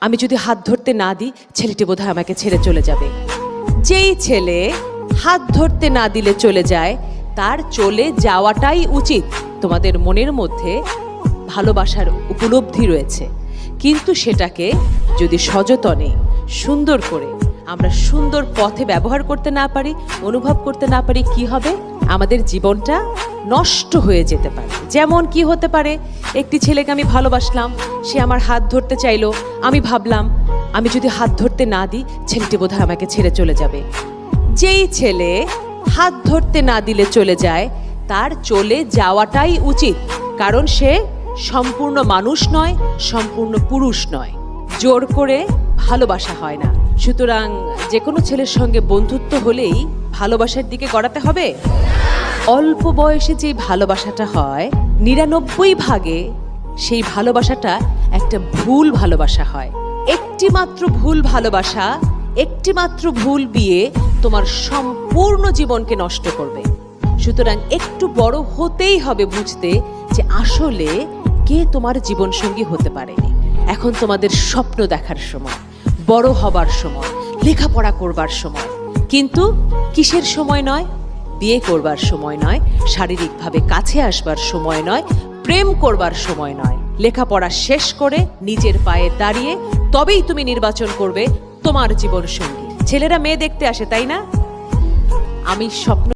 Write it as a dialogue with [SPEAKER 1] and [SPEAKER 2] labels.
[SPEAKER 1] আমি যদি হাত ধরতে না দিই ছেলেটি বোধহয় আমাকে ছেড়ে চলে যাবে। যেই ছেলে হাত ধরতে না দিলে চলে যায় তার চলে যাওয়াটাই উচিত। তোমাদের মনের মধ্যে ভালোবাসার উপলব্ধি রয়েছে, কিন্তু সেটাকে যদি সযতনে সুন্দর করে আমরা সুন্দর পথে ব্যবহার করতে না পারি, অনুভব করতে না পারি, কি হবে? আমাদের জীবনটা নষ্ট হয়ে যেতে পারে। যেমন কি হতে পারে, একটি ছেলেকে আমি ভালোবাসলাম, সে আমার হাত ধরতে চাইলো, আমি ভাবলাম আমি যদি হাত ধরতে না দিই ছেলেটি বোধহয় আমাকে ছেড়ে চলে যাবে। যেই ছেলে হাত ধরতে না দিলে চলে যায় তার চলে যাওয়াটাই উচিত, কারণ সে সম্পূর্ণ মানুষ নয়, সম্পূর্ণ পুরুষ নয়। জোর করে ভালোবাসা হয় না। সুতরাং যে কোনো ছেলের সঙ্গে বন্ধুত্ব হলেই ভালোবাসার দিকে গড়াতে হবে। অল্প বয়সে যে ভালোবাসাটা হয় ৯৯ ভাগে সেই ভালোবাসাটা একটা ভুল ভালোবাসা হয়। একটি মাত্র ভুল ভালোবাসা, একটি মাত্র ভুল বিয়ে তোমার সম্পূর্ণ জীবনকে নষ্ট করবে। সুতরাং একটু বড় হতেই হবে বুঝতে যে আসলে কে তোমার জীবনসঙ্গী হতে পারেনি। এখন তোমাদের স্বপ্ন দেখার সময়, বড় হবার সময়, লেখাপড়া করবার সময়, কিন্তু কিসের সময় নয়? বিয়ে করবার সময় নয়, শারীরিকভাবে কাছে আসবার সময় নয়, প্রেম করবার সময় নয়। লেখাপড়া শেষ করে নিজের পায়ে দাঁড়িয়ে তবেই তুমি নির্বাচন করবে তোমার জীবনসঙ্গী। ছেলেরা মেয়ে দেখতে আসে, তাই না? আমি স্বপ্ন